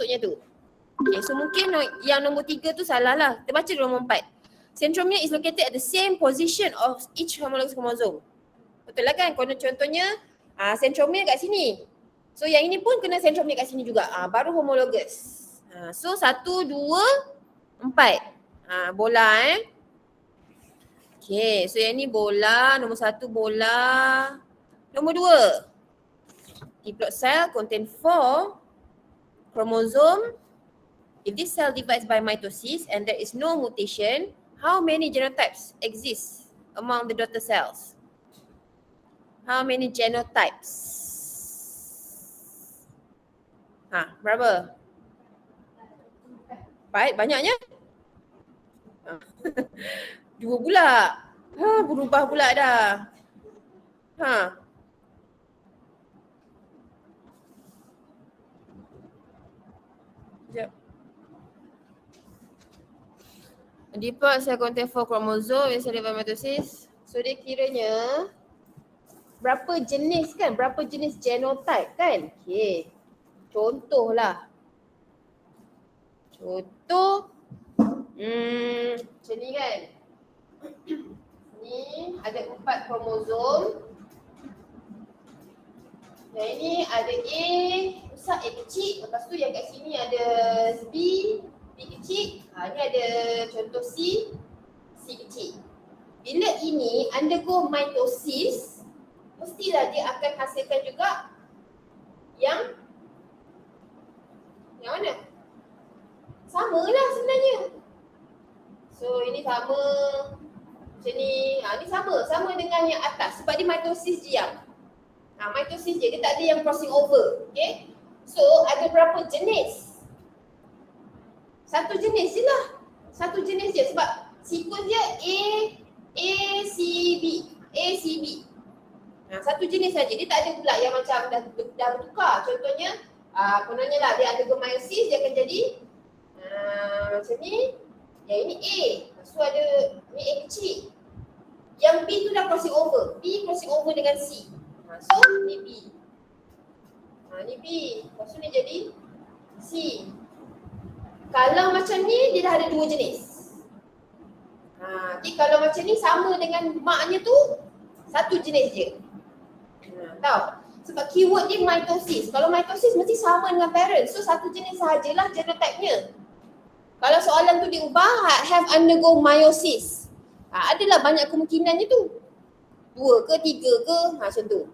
bentuknya tu. Okay, so mungkin yang nombor 3 tu salah lah. Kita baca nombor 4. Centromere is located at the same position of each homologous chromosome. Betul lah kan? Contohnya centromere kat sini. So yang ini pun kena centromere kat sini juga. Baru homologous. So 1, 2, 4. Bola Okay, so yang ni bola. Nombor 1 bola. Nombor 2. Diploid cell contain 4 chromosome. If this cell divides by mitosis and there is no mutation, how many genotypes exist among the daughter cells? How many genotypes? Berapa? 4, banyaknya? 2 pula. Berubah pula dah. Sekejap. Diploid cell contain 4 chromosome in cell mitosis. So dia kiranya berapa jenis kan? Berapa jenis genotype kan? Okay. Contohlah. Contoh. Macam ni kan. Ni ada 4 kromosom. Yang ini ada A besar, A kecil. Lepas tu yang kat sini ada B kecil. Ni ada contoh C kecil. Bila ini undergo mitosis, mestilah dia akan hasilkan juga yang mana? Sama lah sebenarnya. So ini sama macam ni. Ni sama dengan yang atas sebab dia mitosis diam. Mitosis dia tak ada yang crossing over. Okay. So ada berapa jenis? Satu jenis je lah. Satu jenis je sebab sequence dia A, C, B. Satu jenis saja. Dia tak ada pula yang macam dah bertukar. Contohnya, kononnya lah dia ada meiosis, dia akan jadi macam ni. Yang ini A. So ada ni A kecil. Yang B tu dah crossing over. B crossing over dengan C. So ni B. Ni B. Lepas tu ni jadi C. Kalau macam ni, dia dah ada 2 jenis. Jadi kalau macam ni sama dengan maknya tu, satu jenis je. Tahu? Sebab keyword dia mitosis. Kalau mitosis mesti sama dengan parent. So satu jenis sahajalah genotype-nya. Kalau soalan tu diubah, have undergo meiosis. Adalah banyak kemungkinannya tu. 2 ke 3 ke, macam tu.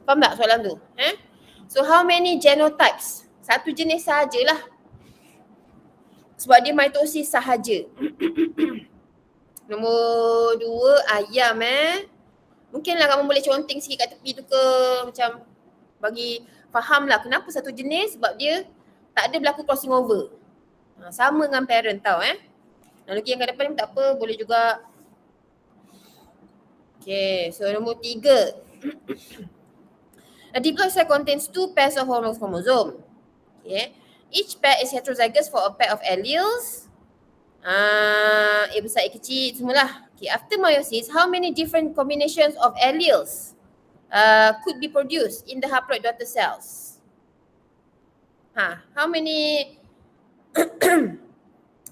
Faham tak soalan tu? So how many genotypes? Satu jenis sahajalah. Sebab dia mitosis sahaja. Nombor 2, ayam Mungkinlah kamu boleh conteng sikit kat tepi tu ke, macam bagi faham lah kenapa satu jenis, sebab dia tak ada berlaku crossing over. Sama dengan parent tau Lagi yang kat depan ni tak apa, boleh juga. Okay, so nombor 3. A diploid cell contains 2 pairs of homologous chromosome. Okay. Each pair is heterozygous for a pair of alleles. A besar, A kecil, semualah. Okay, after meiosis, how many different combinations of alleles could be produced in the haploid daughter cells? How many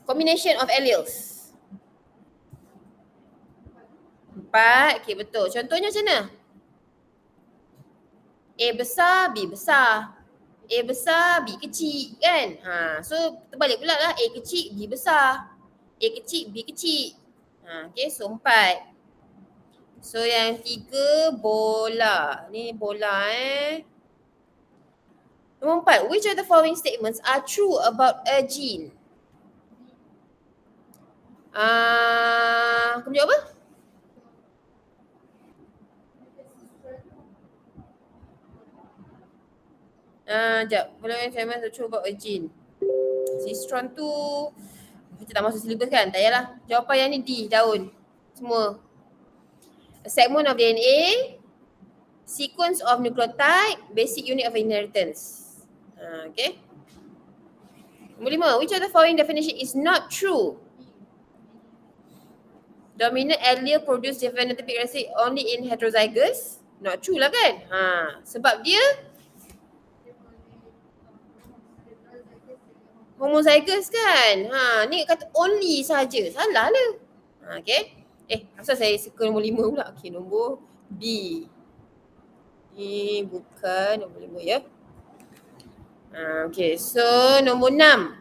combination of alleles? 4. Okay, betul. Contohnya macam mana? A besar, B besar. A besar, B kecil kan? So terbalik pula lah, A kecil, B besar. A kecil, B kecil. Okay, so 4. So yang 3, bola. Ni bola Nombor 4, which of the following statements are true about a gene? Kamu jawab apa? Sekejap. Following statements are true about a gene. Sistron tu kita tak masuk silibus kan? Tak payahlah. Jawapan yang ni D, daun. Semua. A segment of DNA, sequence of nucleotide, basic unit of inheritance. Okay. Nombor 5, which of the following definition is not true? Dominant allele produce phenotypic characteristic only in heterozygous? Not true lah kan? Sebab dia Homozygous kan. Ni kata only saja. Salah lah. Okay. Asal saya suka nombor 5 pula. Okay, nombor B. Ni bukan nombor 5 ya. Okay, so nombor 6.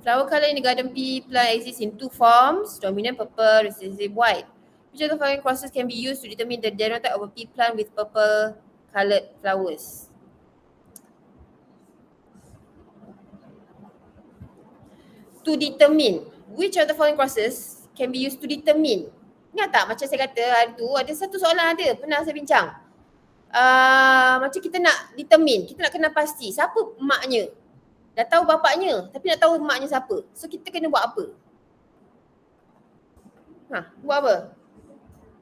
Flower colour in the garden pea plant exists in two forms, dominant purple, recessive white. Which of the following crosses can be used to determine the genotype of a pea plant with purple coloured flowers? To determine. Which of the following crosses can be used to determine? Ingat tak macam saya kata hari tu ada satu soalan pernah saya bincang. Macam kita nak determine, kita nak kenal pasti siapa maknya. Dah tahu bapaknya tapi nak tahu maknya siapa. So kita kena buat apa? Buat apa?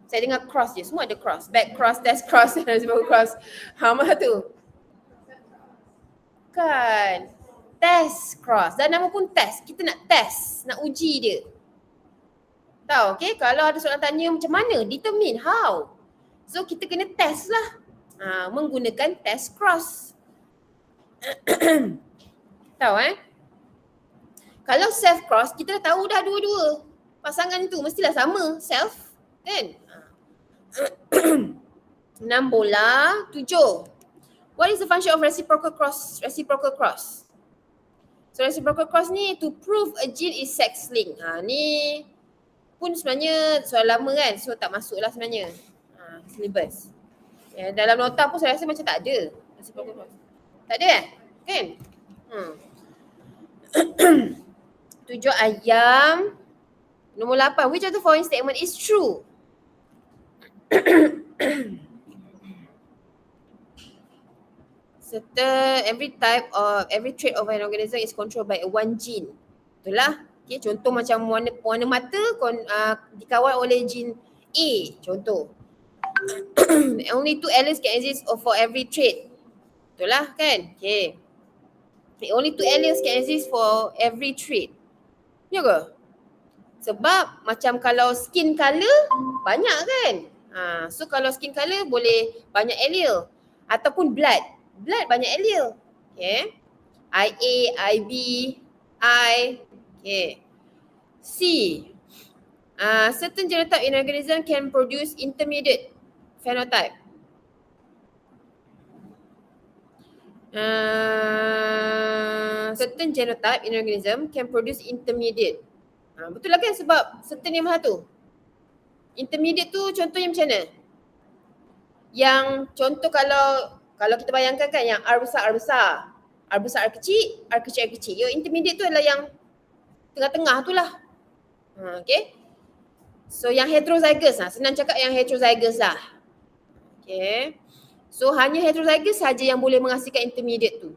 Saya dengar cross je, semua ada cross. Back cross, test cross, reciprocal cross. Mana tu? Kan. Test cross. Dan nama pun test. Kita nak test, nak uji dia. Tahu, okay? Kalau ada soalan tanya macam mana? Determine, how? So kita kena test lah. Menggunakan test cross. Tahu Kalau self cross, kita dah tahu dah dua-dua. Pasangan tu mestilah sama, self kan? 6 bola, 7. What is the function of reciprocal cross? Reciprocal cross. So reciprocal cross ni to prove a gene is sex linked. Ni pun sebenarnya soal lama kan, so tak masuk lah sebenarnya. Syllabus. Dalam nota pun saya rasa macam tak ada reciprocal cross. Tak ada kan? 7 ayam. Nombor 8. Which of the following statement is true? Every trait of an organism is controlled by one gene. Betul lah. Okay, contoh macam warna mata dikawal oleh gene A. Contoh. Only 2 alleles can exist for every trait. Betul lah kan? Okay. Only 2 alleles can exist for every trait. Ya ke? Sebab macam kalau skin colour banyak kan? So kalau skin colour boleh banyak allele. Ataupun blood. Blood banyak allele. Okay. IA, IB, I. Okay. C. Certain genotype in organism can produce intermediate phenotype. Certain genotype in organism can produce intermediate. Betul lah kan sebab certain yang mana tu? Intermediate tu contohnya macam mana? Yang contoh kalau kita bayangkan kan yang R besar, R besar. R besar, R kecil, R kecil, R kecil. Yang intermediate tu adalah yang tengah-tengah tu lah. Okay. So yang heterozygous senang cakap yang heterozygous lah. Okay. So hanya heterozygous saja yang boleh menghasilkan intermediate tu.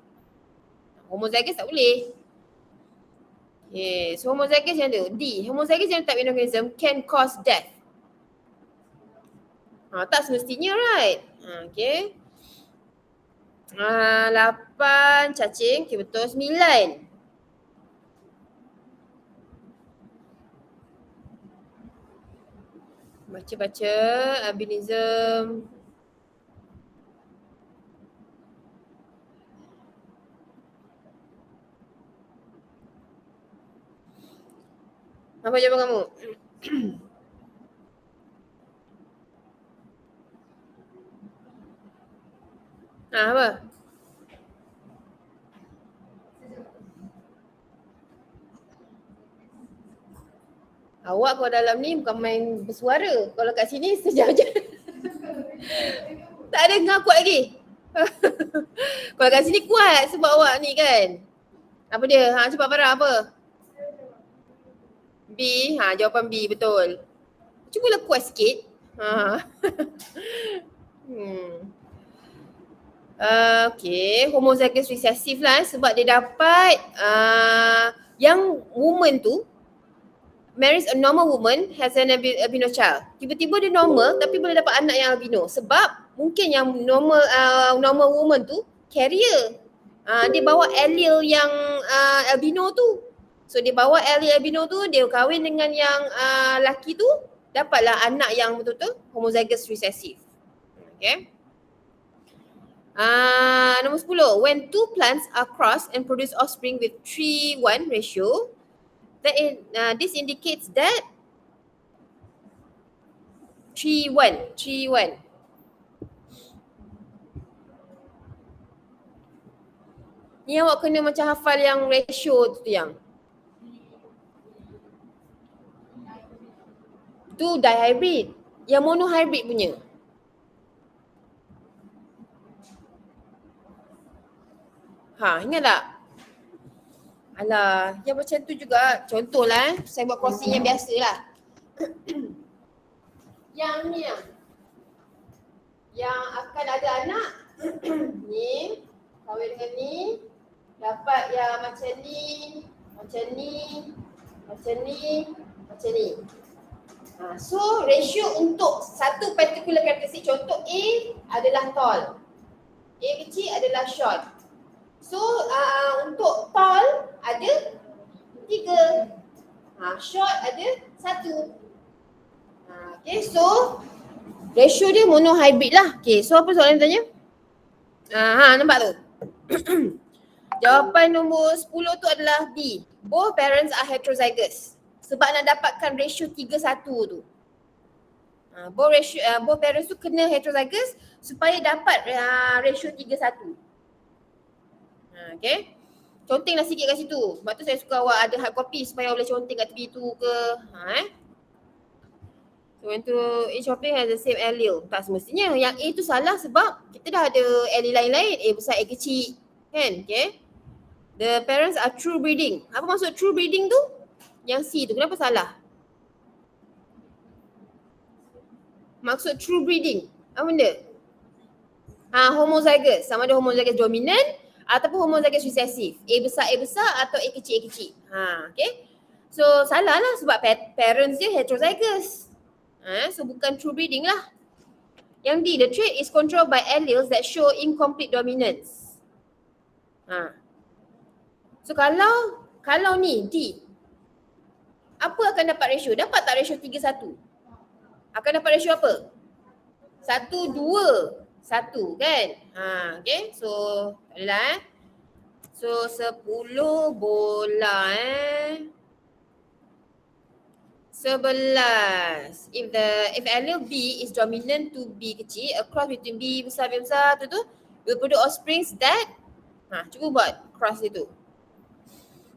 Homozygous tak boleh. Okay. So homozygous yang tu. D. Homozygous yang type in organism can cause death. Tak semestinya right. Okay. 8 cacing. Okay betul. 9. Baca-baca albinism. Apa jawapan kamu? Apa? Awak kalau dalam ni bukan main bersuara. Kalau kat sini sejam je. Tak ada dengar kuat lagi. Kalau kat sini kuat sebab awak ni kan. Apa dia? Cepat Farah apa? B. Jawapan B betul. Cubalah kuat sikit. Okay. Homozygous recessive lah sebab dia dapat yang woman tu marries a normal woman, has an albino child. Tiba-tiba dia normal tapi boleh dapat anak yang albino sebab mungkin yang normal woman tu carrier. Dia bawa allele yang albino tu. So dia bawa allele albino tu, dia kahwin dengan yang laki tu, dapatlah anak yang betul-betul homozygous recessive. Okay. Nombor 10. When two plants are crossed and produce offspring with 3:1 ratio, this indicates that 3:1. Ni awak kena macam hafal yang ratio tu yang. Tu dihybrid. Yang monohybrid punya. Ingat tak? Alah, yang macam tu juga. Contohlah saya buat crossing yang biasa lah. Yang ni yang akan ada anak ni, kahwin dengan ni, dapat yang macam ni, macam ni, macam ni, macam ni. So ratio untuk satu particular karakteristik, contoh A adalah tall, A kecil adalah short. So untuk tall ada 3, short ada 1. Okay, so ratio dia monohybrid lah. Okay, so apa soalan dia tanya? Nampak tu? Jawapan nombor 10 tu adalah B. Both parents are heterozygous. Sebab nak dapatkan ratio 3:1 tu. Both parents tu kena heterozygous supaya dapat ratio 3:1. Okay. Contenglah sikit kat situ. Sebab tu saya suka awak ada hard copy supaya awak boleh conteng kat tepi tu ke. So when to each shopping has the same allele. Tak semestinya. Yang A tu salah sebab kita dah ada allele lain-lain. A besar, A kecil. Kan? Okay. The parents are true breeding. Apa maksud true breeding tu? Yang C tu. Kenapa salah? Maksud true breeding. Apa benda? Homozygous. Sama ada homozygous dominant ataupun homozygous recessive. A besar atau A kecil. Okay. So salah lah sebab parents dia heterozygous. So bukan true breeding lah. Yang D, the trait is controlled by alleles that show incomplete dominance. So kalau ni D, apa akan dapat ratio? Dapat tak ratio 3:1? Akan dapat ratio apa? 1:2:1 kan? Okay, so tak adalah So 10 bola 11. If allele B is dominant to B kecil, a cross between B besar tu will produce offsprings that cuba buat cross itu.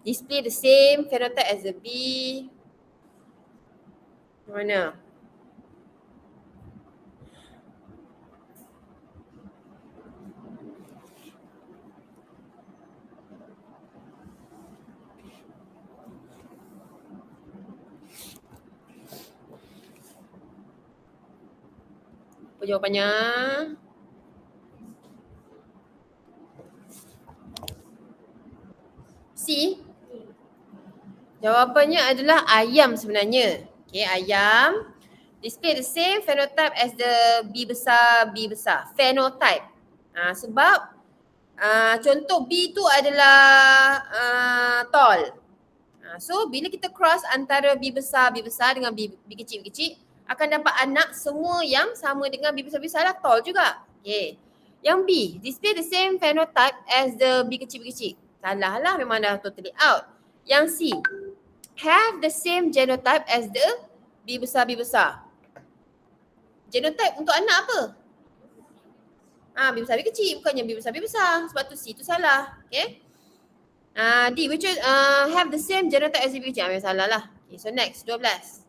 Display the same phenotype as the B. Mana? Apa jawapannya? C. Jawapannya adalah ayam sebenarnya. Okay, ayam display the same phenotype as the B besar. Phenotype. Sebab contoh B tu adalah tall. So bila kita cross antara B besar dengan B kecil akan dapat anak semua yang sama dengan B besar lah, tall juga. Okay. Yang B, display the same phenotype as the B kecil. Salah lah, memang dah totally out. Yang C, have the same genotype as the B besar. Genotype untuk anak apa? B besar, B kecil, bukannya B besar. Sebab tu C tu salah. Okay. D, which is have the same genotype as B kecil. Memang salah lah. Okay, so next, 12.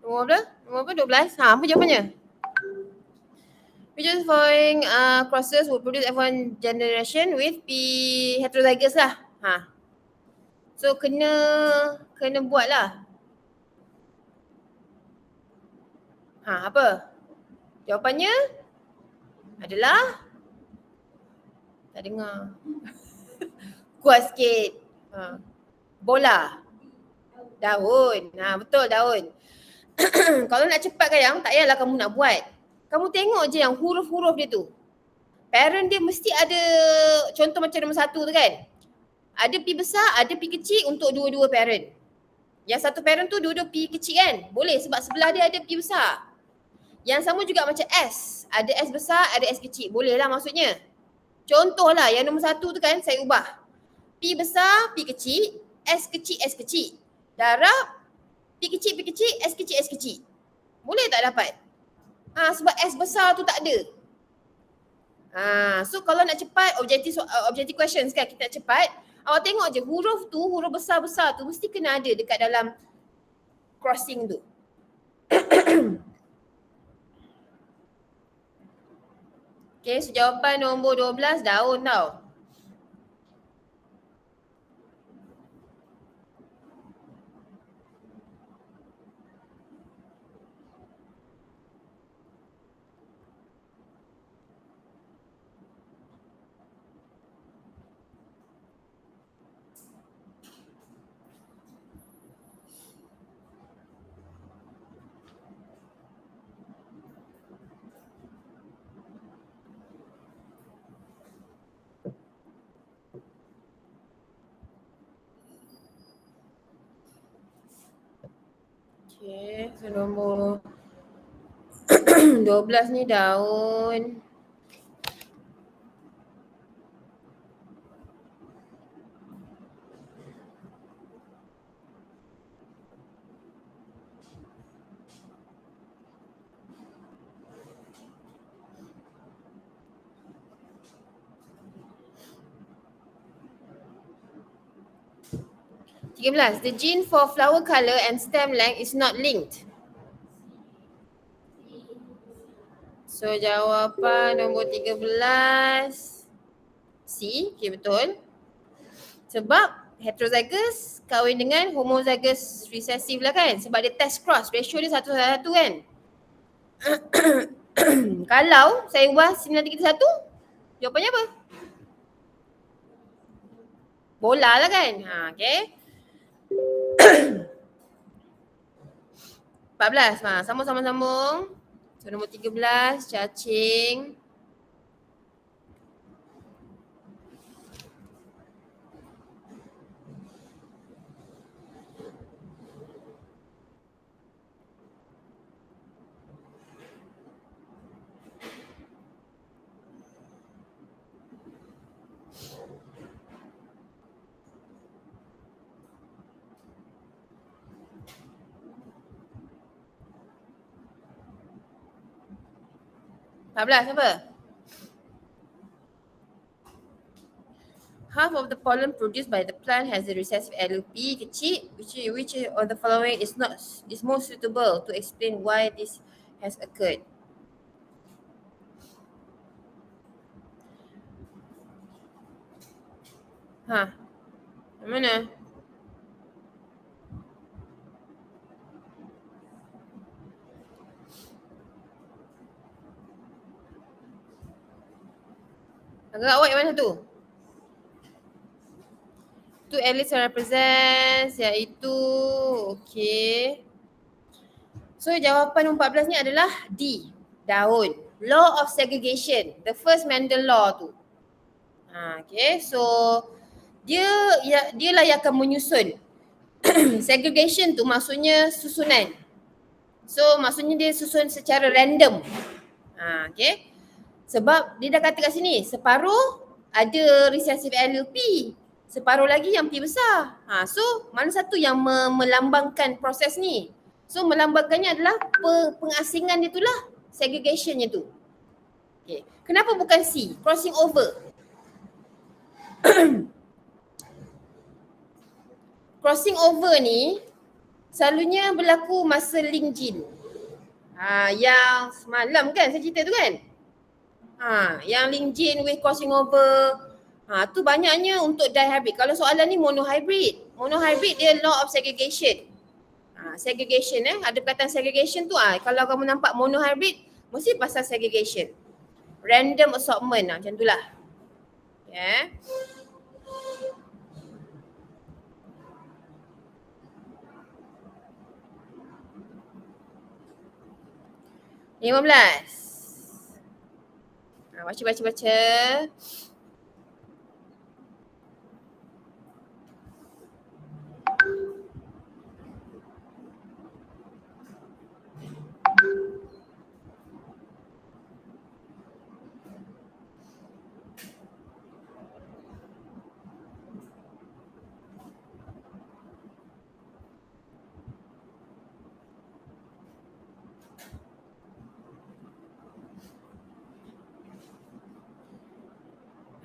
Nombor apa? 12? Apa jawapannya? Which of the following crosses would produce F1 generation with P heterozygous lah. So kena buat lah. Apa? Jawapannya adalah tak dengar. Kuat sikit. Bola. Daun. Betul, daun. Kalau nak cepat Kayang, tak payahlah kamu nak buat. Kamu tengok je yang huruf-huruf dia tu. Parent dia mesti ada, contoh macam nombor 1 tu kan. Ada P besar, ada P kecil untuk dua-dua parent. Yang satu parent tu dua-dua P kecil kan? Boleh sebab sebelah dia ada P besar. Yang sama juga macam S. Ada S besar, ada S kecil. Boleh lah maksudnya. Contohlah yang nombor 1 tu kan saya ubah. P besar, P kecil, S kecil, S kecil. Darab, P kecil, S kecil, S kecil. Boleh tak dapat? Sebab S besar tu tak ada. So kalau nak cepat, objective questions kan, kita nak cepat. Awak tengok je huruf tu, huruf besar-besar tu mesti kena ada dekat dalam crossing tu. Okay, so jawapan nombor 12 daun tau. Okay, so nombor 12 ni daun. The gene for flower colour and stem length is not linked. So jawapan nombor 13 C, okay betul. Sebab heterozygous kahwin dengan homozygous recessive lah kan. Sebab dia test cross, ratio dia 1:1 kan. Kalau saya ubah 931, jawapannya apa? Bola lah kan. Okay. 14, sambung. So nombor 13, cacing. Apa? Half of the pollen produced by the plant has the recessive allele P kecil, which of the following is most suitable to explain why this has occurred? Mana? Agak awak yang mana tu? Two alleles represents iaitu okay. So jawapan nombor 14 ni adalah D, daun. Law of segregation, the first Mendel law tu. Okay, so dia lah yang akan menyusun. Segregation tu maksudnya susunan. So maksudnya dia susun secara random. Okay. Sebab dia dah kata kat sini, separuh ada recessive allele P, separuh lagi yang P besar. So mana satu yang melambangkan proses ni? So melambangkannya adalah pengasingan dia tu lah, segregationnya tu. Okay. Kenapa bukan C? Crossing over. Crossing over ni selalunya berlaku masa link gene. Yang semalam kan saya cerita tu kan. Yang link gene with crossing over. Tu banyaknya untuk dihybrid. Kalau soalan ni monohybrid. Monohybrid dia law of segregation. Segregation ada perkataan segregation tu. Kalau kamu nampak monohybrid mesti pasal segregation. Random assortment macam itulah. Ya. Yeah. 15. Baca.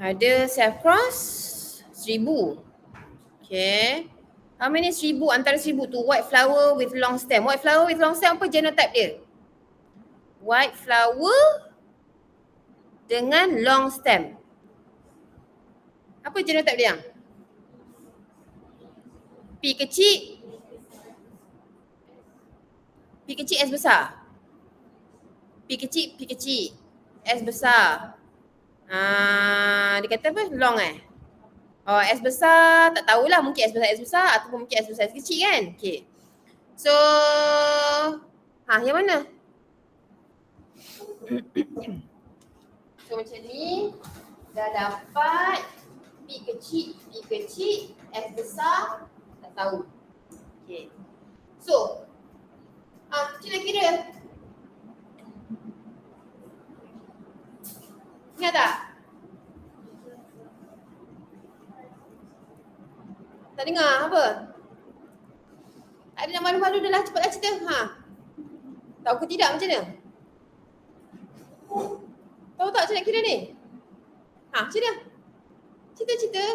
Ada self cross 1000. Okay. How many 1000? Antara 1000 tu white flower with long stem. White flower with long stem apa genotype dia? White flower dengan long stem. Apa genotype dia? P kecil. P kecil S besar. P kecil S besar. Dia kata apa? Long S besar tak tahulah, mungkin S besar ataupun mungkin S besar S kecil kan. Okay. So yang mana? So macam ni dah dapat P kecil S besar tak tahu. Okay. So kira-kira ingat tak? Tak dengar apa? Ada nak malu-malu dah lah, cepatlah cerita. Tahu ke tidak macam mana? Tahu tak macam nak kira ni? Cerita. Cerita.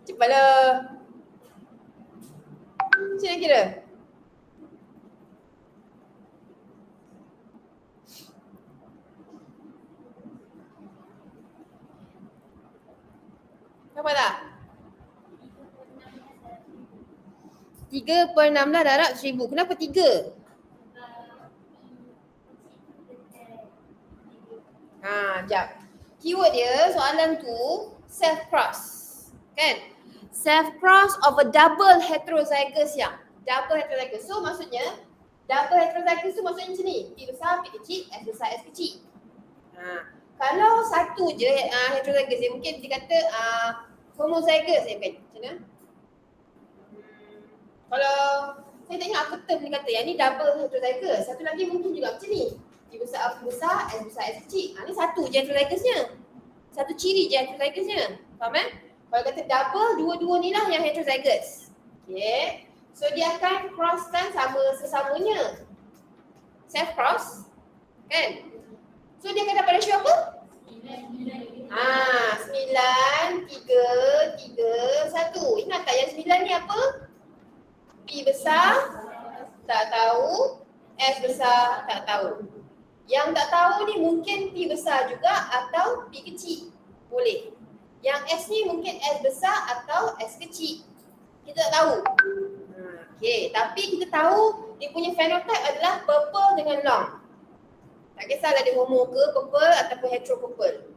Cepatlah. Macam nak kira? Dapat tak? 3/16 darab 1000. Kenapa 3? Sekejap. Keyword dia soalan tu self cross. Kan? Self cross of a double heterozygous yang. Double heterozygous. So maksudnya double heterozygous tu maksudnya macam ni. P besar, P kecil, S besar, S kecil. Kalau satu je heterozygous dia mungkin dikata homozygous bukan? Macam mana? Kalau saya tak ingat apa term dia kata yang ni double heterozygous. Satu lagi mungkin juga macam ni. P besar, P besar, S besar, S kecil. Ni satu je heterozygous-nya. Satu ciri je heterozygous-nya. Faham Kalau kata double, dua-dua ni lah yang heterozygous. Okay. So dia akan crosskan sesamanya. Self cross. Kan? So dia akan dapat ratio apa? 9, 3, 3, 1. Ingat tak yang 9 ni apa? P besar tak tahu, S besar tak tahu. Yang tak tahu ni mungkin P besar juga atau P kecil. Boleh. Yang S ni mungkin S besar atau S kecil. Kita tak tahu. Okay, tapi kita tahu dia punya phenotype adalah purple dengan long. Tak kisahlah dia homo ke purple ataupun hetero-purple.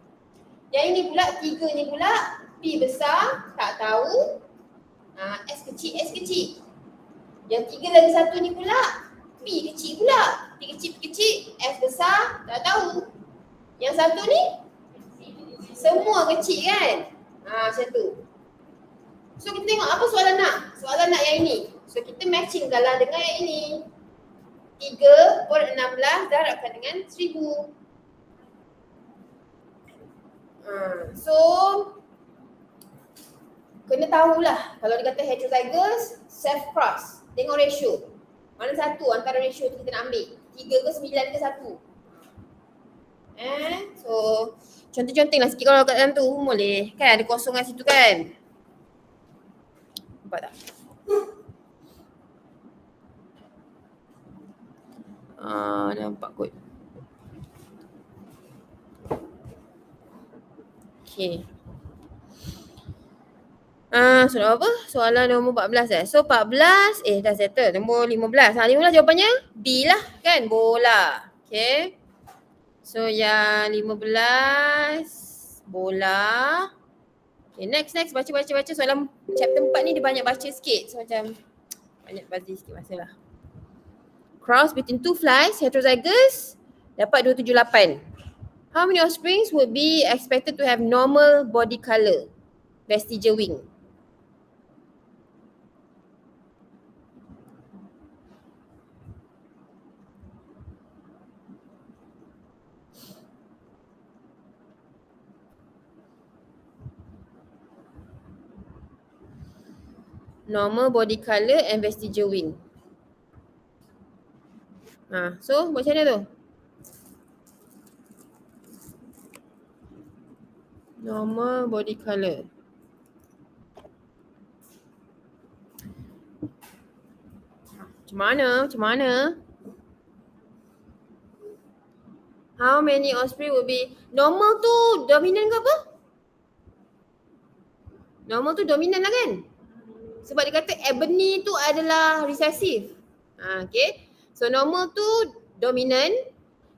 Yang ini pula, 3 ni pula P besar tak tahu, S kecil. Yang 3 lagi 1 ni pula P kecil pula. P kecil, S besar tak tahu. Yang satu ni semua kecil kan? Macam tu. So kita tengok apa soalan nak? Soalan nak yang ini. So kita matching lah dengan yang ini. 3/16 darabkan dengan 1000. So kena tahulah kalau dia kata heterozygous, self cross. Tengok ratio. Mana satu antara ratio tu kita nak ambil? 3 ke 9 ke 1? So contoh-contoh lah sikit kalau kat dalam tu boleh. Kan ada kosongan situ kan? Nampak tak? Nampak kot. Okay. Soalan apa? Soalan nombor 14 So 14, dah settle. Nombor 15. 15 jawapannya B lah kan, bola. Okay. So yang 15, bola. Okay, next. Baca. Soalan chapter 4 ni dia banyak baca sikit. So macam banyak bagi sikit masa lah. Cross between two flies, heterozygous, dapat 278. How many offsprings would be expected to have normal body colour? Vestigial wing. Normal body colour and vestigial wing. So macam mana tu? Normal body colour. Macam mana? How many offspring will be? Normal tu dominant ke apa? Normal tu dominant lah kan? Sebab dia kata ebony tu adalah recessive. Okay. So normal tu dominant.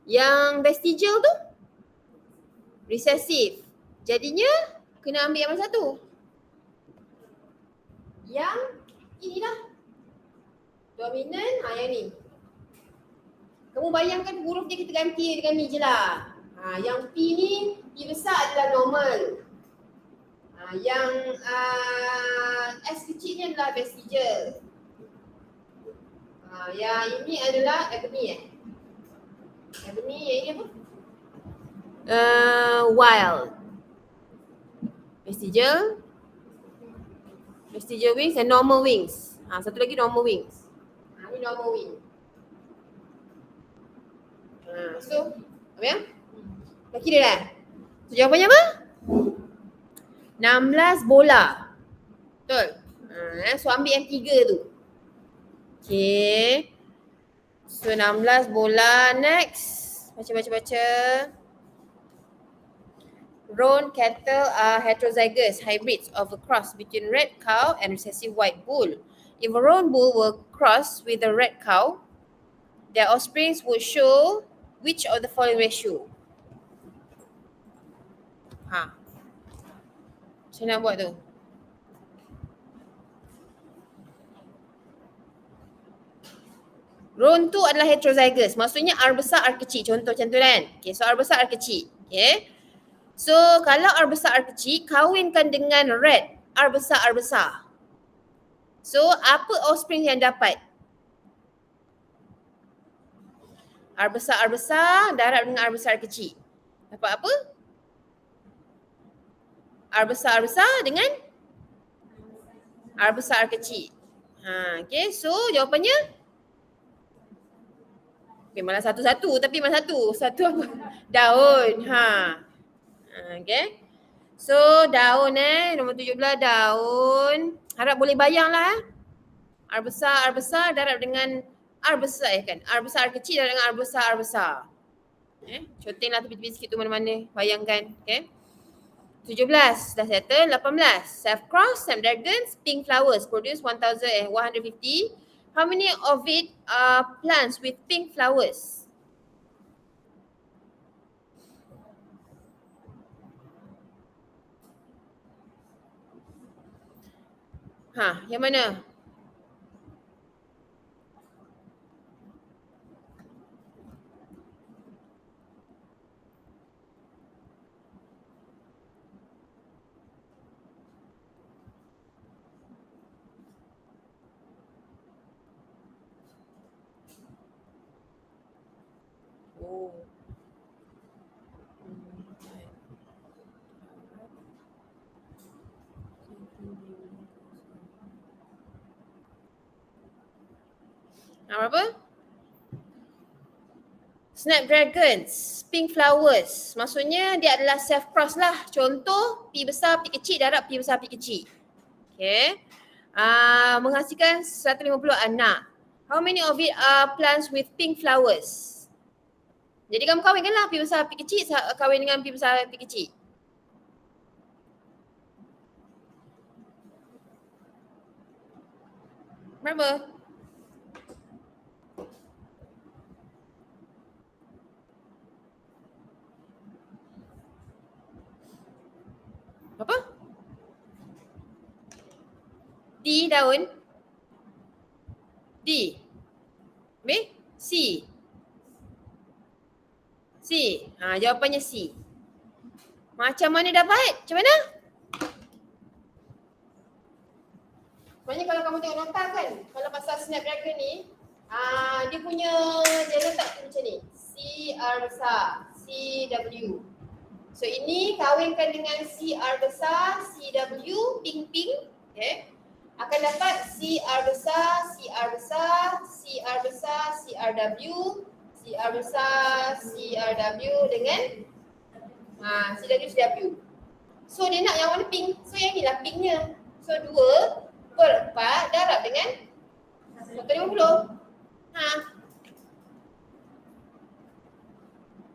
Yang vestigial tu recessive. Jadinya kena ambil yang mana satu? Yang inilah. Dominant, yang ni. Kamu bayangkan huruf dia kita ganti dengan ni je lah. Yang P ni, P besar adalah normal. Yang S kecil ni adalah vestigial. Yang ini adalah ebony Ebony yang ini apa? Wild. Vestigial wings and normal wings. Satu lagi normal wings. Ini normal wing. So, apa ya? Dah kira dah? So, jawapannya apa? 16 bola. Betul? So, ambil yang 3 tu. Okay. So, 16 bola. Next. Baca. Roan cattle are heterozygous hybrids of a cross between red cow and recessive white bull. If a roan bull were crossed with a red cow, their offsprings would show which of the following ratio? Macam nak buat tu? Roan tu adalah heterozygous. Maksudnya R besar, R kecil. Contoh macam tu kan? Okay, so R besar, R kecil. Okay. So kalau R besar, R kecil, kahwinkan dengan red. R besar, R besar. So apa offspring yang dapat? R besar, darab dengan R besar, R kecil. Dapat apa? R besar dengan R besar, R kecil. Okay, so jawapannya? Okay, malah satu-satu tapi mana satu? Satu apa? Daun. Okay. So daun nombor 17 daun. Harap boleh bayang lah. R besar darab dengan R besar kan? R besar, R kecil darab dengan R besar. Conteng lah tepi-tepi sikit tu mana-mana. Bayangkan. Okay. 17 dah settle. 18 self-cross, snapdragons, pink flowers produce 1150. How many of it are plants with pink flowers? Yang mana? Berapa? Snapdragons, pink flowers. Maksudnya dia adalah self cross lah. Contoh P besar, P kecil darab P besar, P kecil. Okay. Menghasilkan 150 anak. How many of it are plants with pink flowers? Jadi kamu kahwinkanlah api besar api kecil, kahwin dengan api besar api kecil. Berapa? Apa? D daun. D. B. C. C. Jawapannya C. Macam mana dapat? Macam mana? Maknanya kalau kamu tengok nota kan, kalau pasal Snapdragon ni, dia letak macam ni. CR besar, CW. So ini kahwinkan dengan CR besar, CW, ping-ping. Okay. Akan dapat CR besar, CR besar, CR besar, CRW, CR besar, CRW dengan CW. So dia nak yang warna pink. So yang ni lah pinknya. So 2/4 darab dengan 150.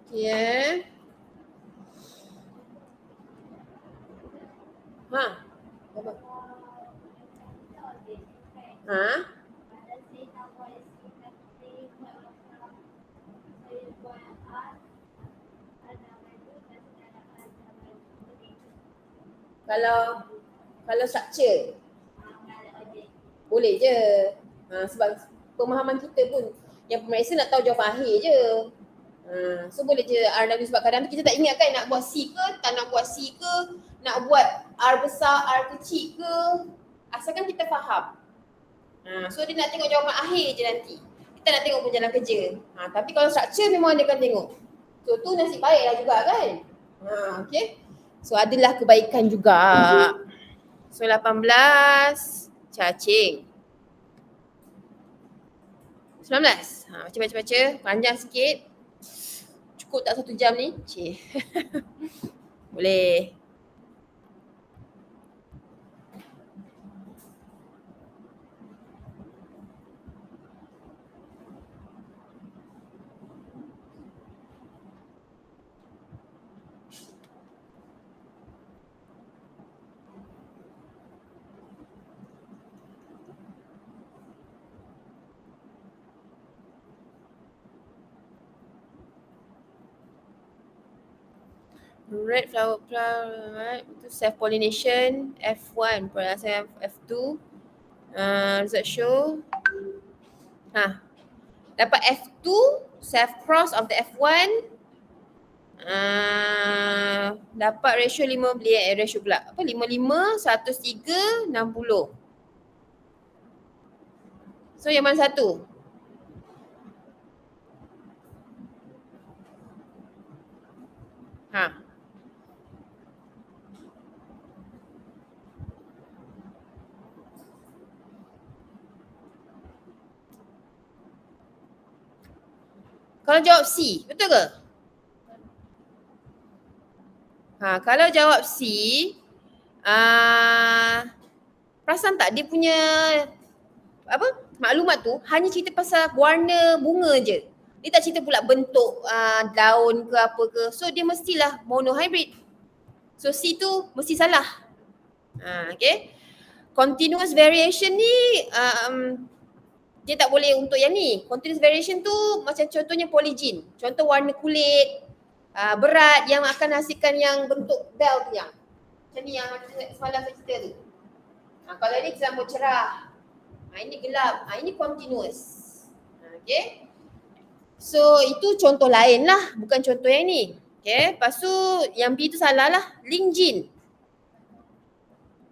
Okay. Apa? Kalau structure boleh je. Sebab pemahaman kita pun yang pemeriksa nak tahu jawapan akhir je. So boleh je RW sebab kadang tu kita tak ingat kan nak buat C ke, tak nak buat C ke, nak buat R besar, R kecil ke. Asalkan kita faham. So dia nak tengok jawapan akhir je nanti. Kita nak tengok berjalan kerja. Tapi kalau structure memang dia akan tengok. So tu nasib baiklah juga kan. Okay. So adalah kebaikan juga. So 18 cacing. 19. Baca. Panjang sikit. Cukup tak 1 jam ni? Boleh. Red flower right? Itu self pollination. F1 perasaan F2. Result show. Dapat F2 self cross of the F1. Dapat ratio 5 ratio pula. 55 103 60. So yang mana satu? Kalau jawab C, betul ke? Kalau jawab C, perasan tak dia punya maklumat tu hanya cerita pasal warna bunga je. Dia tak cerita pula bentuk daun ke apa ke. So dia mestilah monohybrid. So C tu mesti salah. Okay. Continuous variation ni dia tak boleh untuk yang ni. Continuous variation tu macam contohnya polygyn. Contoh warna kulit, berat yang akan hasilkan yang bentuk bell tu yang. Macam ni yang semalam saya cerita tu. Kalau ni rambut cerah. Ini gelap. Ini continuous. Okay. So itu contoh lain lah. Bukan contoh yang ni. Okay. Lepas tu yang B tu salah lah. Lingzhin.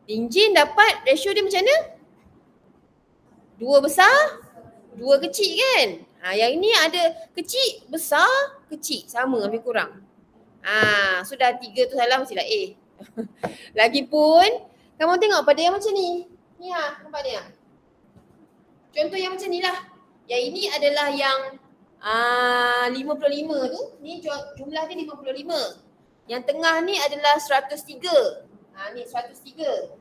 Lingzhin dapat ratio dia macam mana? 2 besar, 2 kecil kan? Yang ini ada kecil, besar, kecil. Sama lebih kurang. Sudah 3 tu salah mestilah A. Lagipun, kamu tengok pada yang macam ni. Ni nampak ni contoh yang macam ni lah. Yang ini adalah yang 55 tu. Ni jumlah dia 55. Yang tengah ni adalah 103. Ni 103.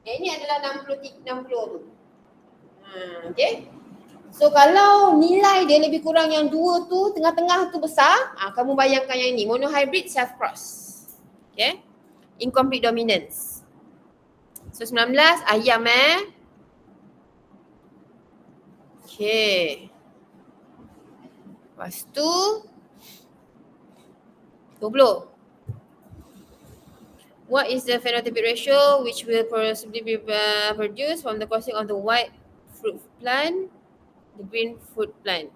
Yang ini adalah 60 tu. Okay. So kalau nilai dia lebih kurang yang 2 tu, tengah-tengah tu besar, kamu bayangkan yang ini, monohybrid self cross. Okay. Incomplete dominance. So 19 ayam Okay. Lepas tu 20. What is the phenotypic ratio which will possibly be produced from the crossing of the white fruit plant, the green fruit plant?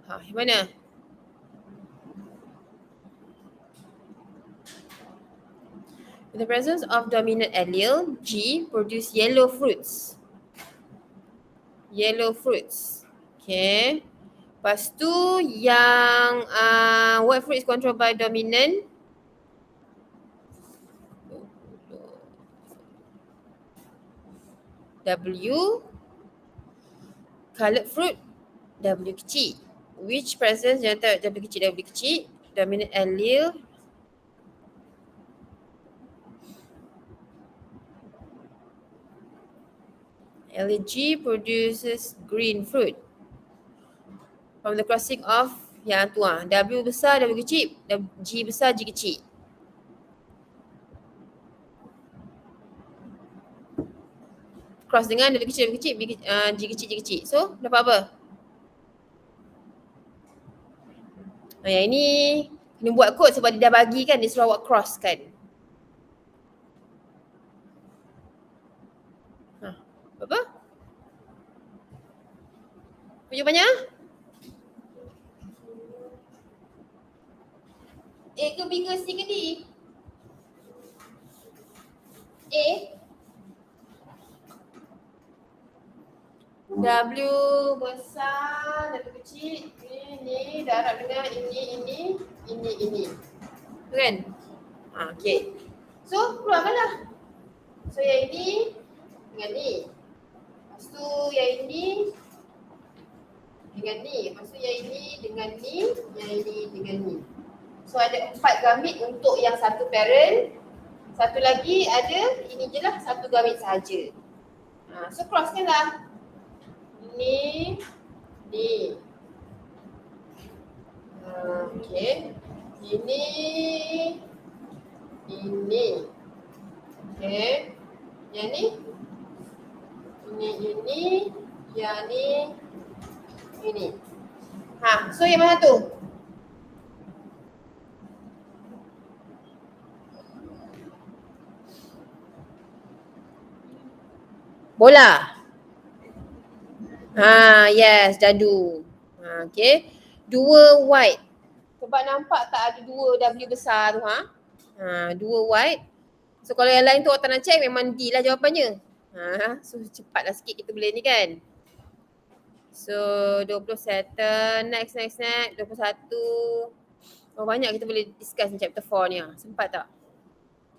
Yang mana? In the presence of dominant allele, G produce yellow fruits. Yellow fruits. Okay. Lepas tu yang white fruit is controlled by dominant. W. Colored fruit. W kecil. Which presence nyata W kecil. Dominant allele. LG produces green fruit from the crossing of yang tu W besar, W kecil, G besar, G kecil. Cross dengan W kecil, G kecil. So dapat apa? Yang ini kena buat kod sebab dia dah bagi kan, dia suruh awak cross kan. Apa? Jawapannya? A ke B ke C ke D? A. W besar, W kecil, ini darab dengan ini. Tu kan? Okay. So keluarkanlah. So yang ini dengan ni. Lepas tu yang ini dengan ni. Lepas tu yang ini dengan ni. Yang ini dengan ni. So ada 4 gamit untuk yang satu parent. Satu lagi ada ini je lah, satu gamit sahaja. So crosskan lah. Ni. Okay. Ini. Okay. Yang ni. Ini. Yang ni. Ini. So yang mana tu? Bola. Yes, jadu. Okay. 2 white. Sebab nampak tak ada 2 W besar tu 2 white. So kalau yang lain tu awak tak nak check, memang D lah jawapannya. So cepatlah sikit kita boleh ni kan. So 20 settle. Next. 21. Banyak kita boleh discuss ni chapter 4 ni. Sempat tak?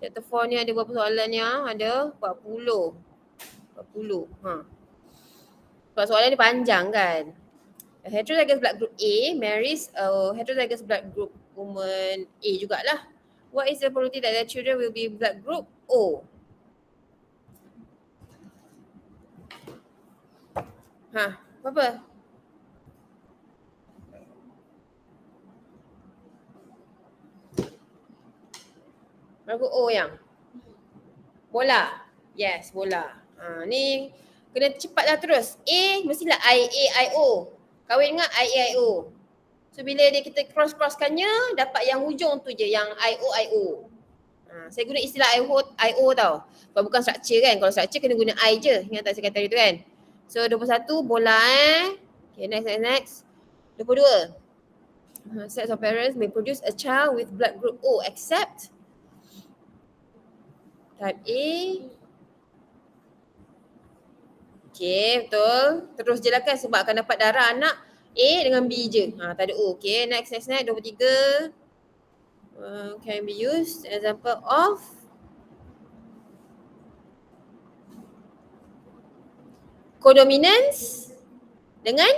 Chapter 4 ni ada berapa soalan ni? Ada 40. Sebab soalan ni panjang kan. A heterozygous blood group A marries a heterozygous blood group woman A jugalah. What is the probability that their children will be blood group O? Apa? Blood group O yang? Bola. Yes, bola. Ni kena cepatlah terus. A mestilah I-A-I-O. Kahwin dengan I-A-I-O. So bila dia kita cross-crosskannya, dapat yang hujung tu je, yang I-O-I-O. Saya guna istilah I-O tau. Sebab bukan structure kan. Kalau structure kena guna I je. Ingat tak saya kata tu kan. So 21 bola Okay, next. 22. Sets of parents may produce a child with blood group O except type A. Okay, betul. Terus je lah kan sebab akan dapat darah anak A dengan B je. Tak ada O. Okay, next. 23. Can be used example of codominance. dengan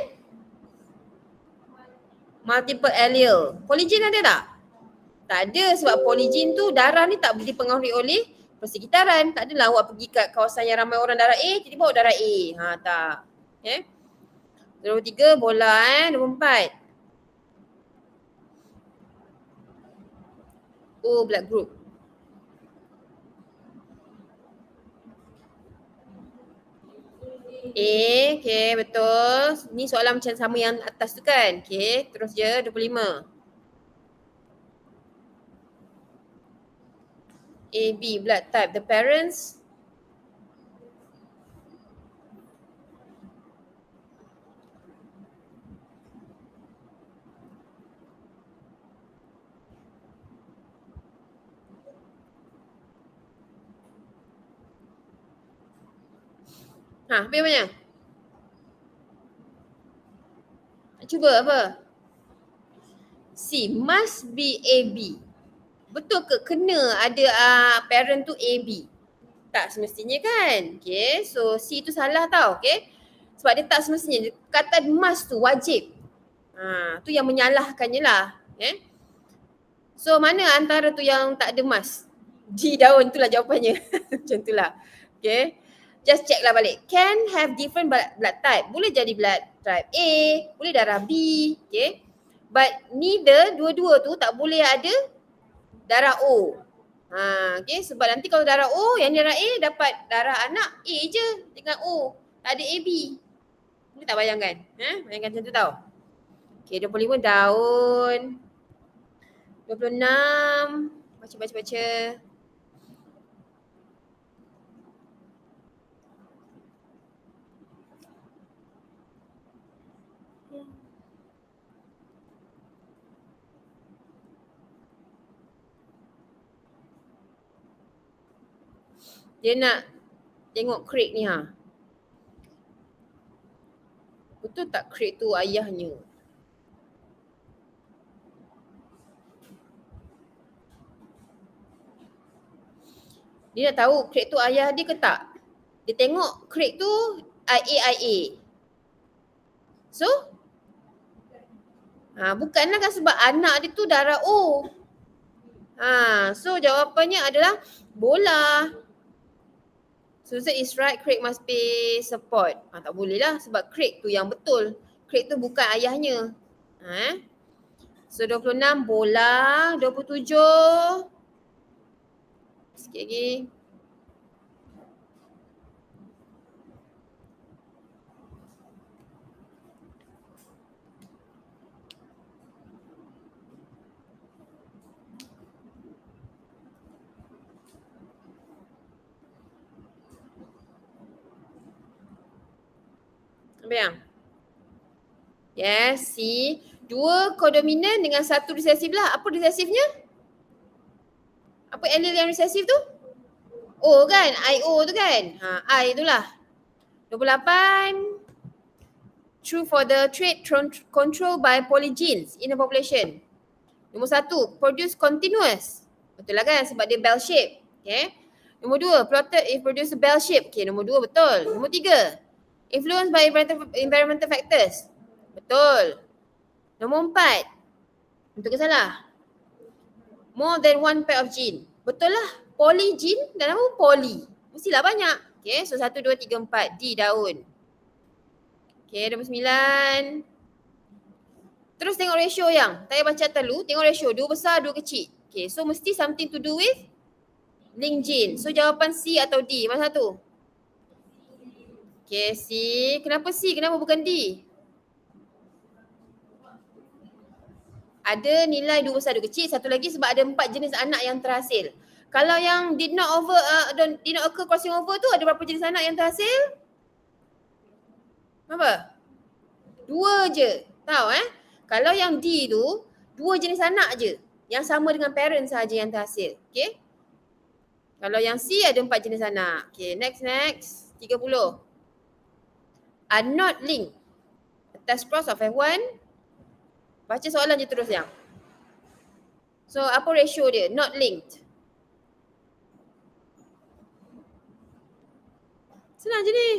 multiple allele. Polygen ada tak? Tak ada, sebab polygen tu darah ni tak dipengaruhi oleh persekitaran. Tak adalah awak pergi kat kawasan yang ramai orang darah A, tiba-tiba awak darah A. Tak. Okay. Nombor 3 bola Nombor 4. O blood group. Okay, betul. Ni soalan macam sama yang atas tu kan. Okay, terus je 25. AB blood type. The parents habis banyak? Cuba apa? C. Must be AB. Betul ke kena ada parent tu AB? Tak semestinya kan? Okay, so C tu salah tau. Okay, sebab dia tak semestinya. Kata must tu wajib. Tu yang menyalahkannya lah. Okay. So mana antara tu yang tak ada must? D daun tu lah jawapannya. Macam tu lah. Okay. Just check lah balik. Can have different blood type. Boleh jadi blood type A, boleh darah B. Okay. But neither, dua-dua tu tak boleh ada darah O. Okay, sebab nanti kalau darah O, yang darah A dapat darah anak A je dengan O. Tak ada AB. Boleh tak bayangkan? Bayangkan macam tu tau. Okay, 25 daun. 26. Baca. Dia nak tengok Craig ni Betul tak Craig tu ayahnya? Dia nak tahu Craig tu ayah dia ke tak? Dia tengok Craig tu IA. So? Bukanlah kan sebab anak dia tu darah O. So jawapannya adalah bola. Susan is right, Craig must pay support. Tak boleh lah sebab Craig tu yang betul. Craig tu bukan ayahnya. So 26 bola, 27. Sikit lagi. Apa yang? Yes, see. 2 kodominan dengan 1 resesif lah. Apa resesifnya? Apa allele yang resesif tu? O kan? IO tu kan? I tu lah. 28. True for the trait controlled by polygenes in a population. Nombor 1, produce continuous. Betul lah kan? Sebab dia bell shape. Okay. Nombor 2, plotted if produce a bell shape. Okay, nombor 2 betul. Nombor 3, influenced by environmental factors. Betul. Nombor 4, betul ke salah? More than one pair of gene. Betul lah. Polygene dan apa? Poly. Mestilah banyak. Okay, so 1, 2, 3, 4. D daun. Okay, nombor 9. Terus tengok ratio yang. Tak payah baca atas dulu. Tengok ratio. 2 besar, 2 kecil. Okay, so mesti something to do with link gene. So jawapan C atau D? Mana satu? Okay, C. Kenapa C? Kenapa bukan D? Ada nilai 2 besar 2 kecil, satu lagi sebab ada 4 jenis anak yang terhasil. Kalau yang did not occur crossing over tu ada berapa jenis anak yang terhasil? Apa? 2 je. Tahu Kalau yang D tu 2 jenis anak je yang sama dengan parent sahaja yang terhasil. Okay? Kalau yang C ada 4 jenis anak. Okay, next. 30. Are not linked. Test cross of F1. Baca soalan je terus yang. So apa ratio dia? Not linked. Senang je ni.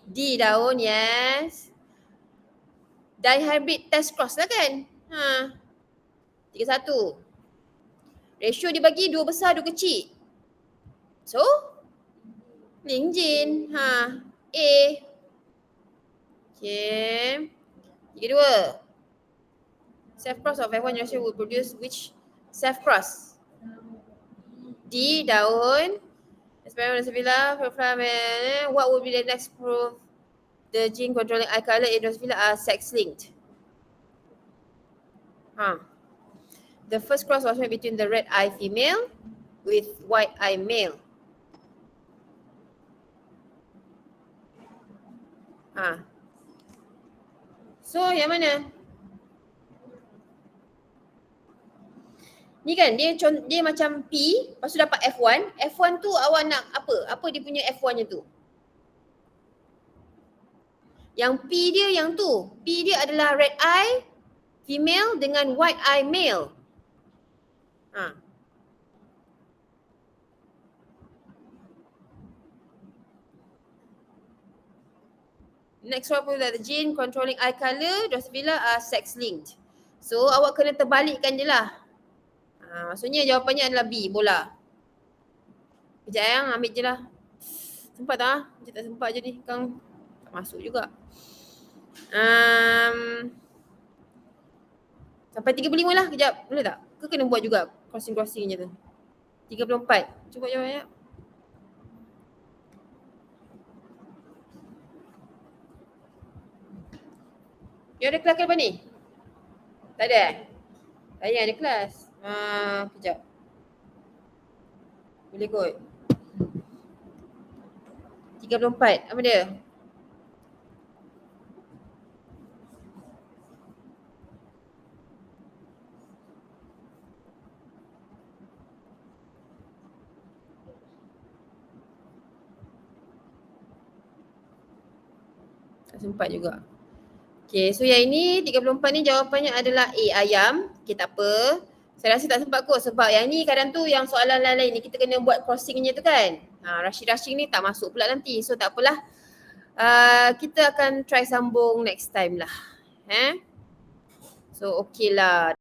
D daun, yes. Dihybrid test cross lah kan? 31. Ratio dibagi 2 besar 2 kecil. So lingjin. A. Okay. 32. Self cross of F1 generation will produce which self cross? D daun. Drosophila. What would be the next proof? The gene controlling eye color in Drosophila are sex linked. The first cross was made between the red eye female with white eye male. So yang mana? Ni kan dia macam P, lepas tu dapat F1. F1 tu awak nak apa? Apa dia punya F1 nya tu? Yang P dia yang tu. P dia adalah red eye female dengan white eye male. Next one pun the gene controlling eye color, Drosophila are sex linked. So awak kena terbalikkan je lah. Maksudnya jawapannya adalah B, bola. Sekejap yang ambil je lah. Sempat tak? Macam tak sempat je ni. Kang tak masuk juga. Sampai 35 lah. Kejap. Boleh tak? Ke kena buat juga crossing-crossing je tu? 34. Cuba jawab ya. You ada kelas ke lepas ni? Tak ada eh? Saya ada kelas. Kejap. Boleh kot. 34. Apa dia? Tak sempat juga. Okay, so yang ini 34 ni jawapannya adalah A, ayam. Okay, tak apa. Saya rasa tak sempat kot sebab yang ni kadang tu yang soalan lain-lain ni kita kena buat crossingnya tu kan. Rushing ni tak masuk pula nanti. So tak apalah. Kita akan try sambung next time lah. So okay lah.